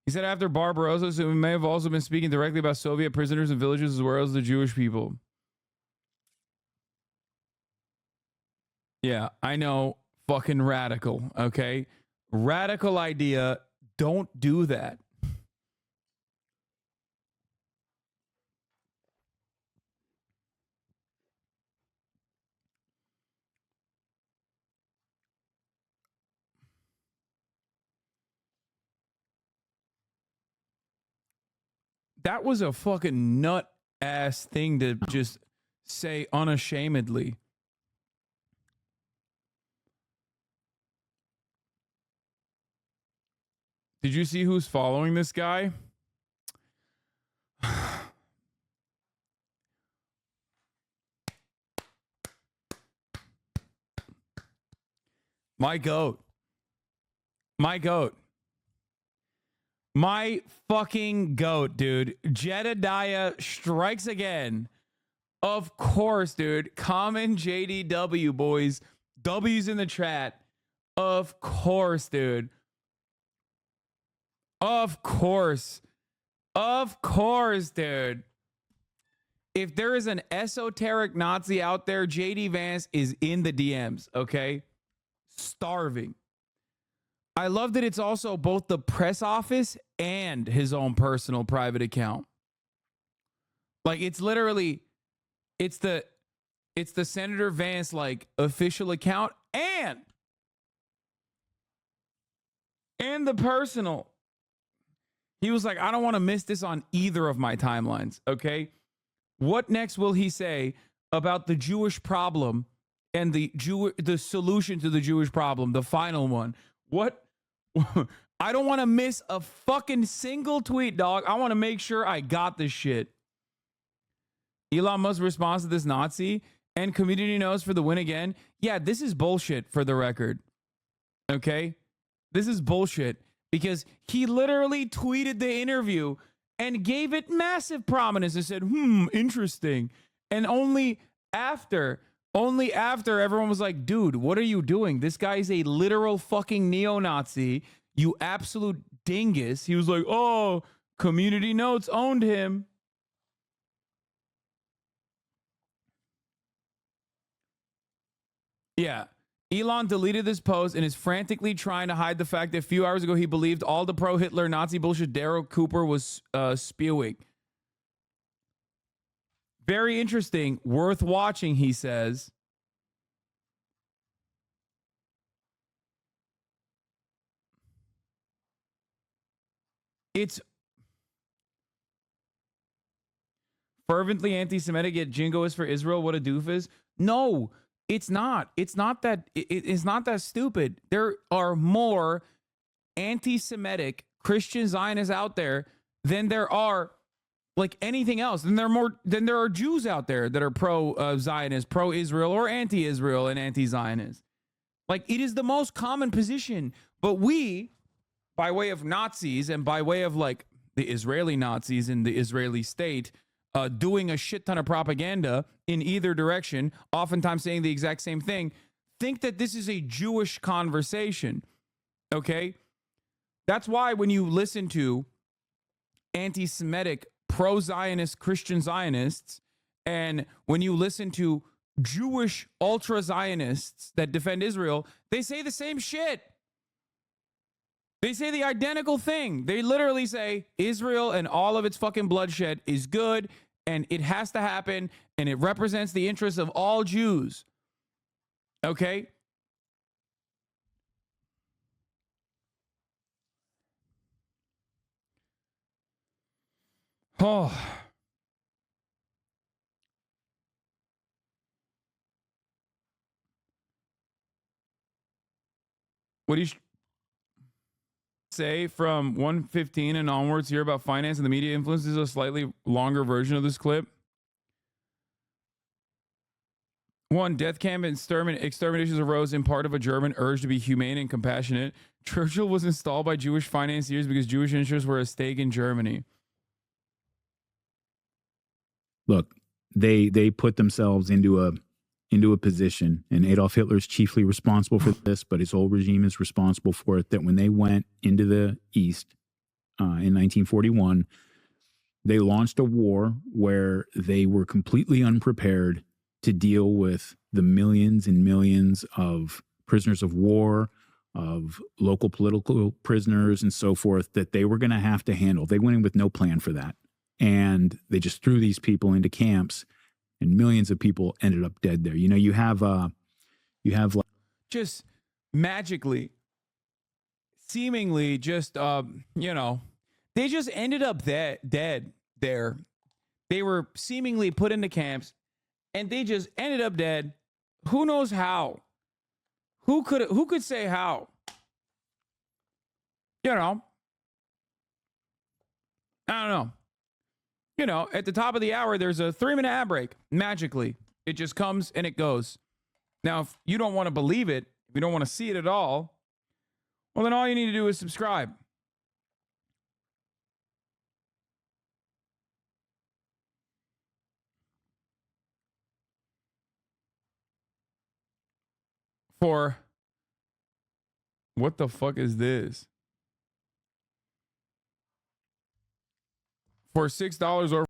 He said after Barbarossa, so we may have also been speaking directly about Soviet prisoners and villages as well as the Jewish people. Yeah, I know. Fucking radical, okay? Radical idea. Don't do that. That was a fucking nut ass thing to just say unashamedly. Did you see who's following this guy? My goat. My goat. My fucking goat, dude. Jedediah strikes again. Of course, dude. Common JDW, boys. W's in the chat. Of course, dude. Of course. Of course, dude. If there is an esoteric Nazi out there, JD Vance is in the DMs, okay? Starving. I love that it's also both the press office and his own personal private account. Like it's literally, it's the Senator Vance like official account and the personal. He was like, I don't want to miss this on either of my timelines. Okay. What next will he say about the Jewish problem and the solution to the Jewish problem, the final one? What? I don't want to miss a fucking single tweet, dog. I want to make sure I got this shit. Elon Musk responds to this Nazi and community knows for the win again. Yeah, this is bullshit for the record. Okay? This is bullshit because he literally tweeted the interview and gave it massive prominence and said, interesting. And only after everyone was like, dude, what are you doing? This guy is a literal fucking neo-Nazi. You absolute dingus. He was like, oh, community notes owned him. Yeah. Elon deleted this post and is frantically trying to hide the fact that a few hours ago he believed all the pro-Hitler Nazi bullshit Daryl Cooper was spewing. Very interesting. Worth watching, he says. It's fervently anti-Semitic yet jingoist for Israel. What a doofus. No, it's not. It's not that. It's not that stupid. There are more anti-Semitic Christian Zionists out there than there are like anything else. Then there are Jews out there that are pro-Zionist, pro-Israel, or anti-Israel and anti-Zionist. Like it is the most common position. But we, by way of Nazis and by way of like the Israeli Nazis in the Israeli state, doing a shit ton of propaganda in either direction, oftentimes saying the exact same thing, think that this is a Jewish conversation. Okay? That's why when you listen to anti-Semitic pro-Zionist Christian Zionists, and when you listen to Jewish ultra-Zionists that defend Israel, they say the same shit. They say the identical thing. They literally say Israel and all of its fucking bloodshed is good and it has to happen and it represents the interests of all Jews. Okay? Oh. What do you say from 115 and onwards here about finance and the media influences a slightly longer version of this clip? One, death camp and exterminations arose in part of a German urge to be humane and compassionate. Churchill was installed by Jewish financiers because Jewish interests were at stake in Germany. Look, they put themselves into a position, and Adolf Hitler is chiefly responsible for this, but his whole regime is responsible for it, that when they went into the East in 1941, they launched a war where they were completely unprepared to deal with the millions and millions of prisoners of war, of local political prisoners, and so forth that they were going to have to handle. They went in with no plan for that. And they just threw these people into camps, and millions of people ended up dead there. You know, you have like, just magically, seemingly just, they just ended up dead there. They were seemingly put into camps and they just ended up dead. Who knows how? Who could say how? You know, I don't know. You know, at the top of the hour, there's a 3-minute ad break. Magically, it just comes and it goes. Now, if you don't want to believe it, if you don't want to see it at all, well, then all you need to do is subscribe. For what the fuck is this? For $6 or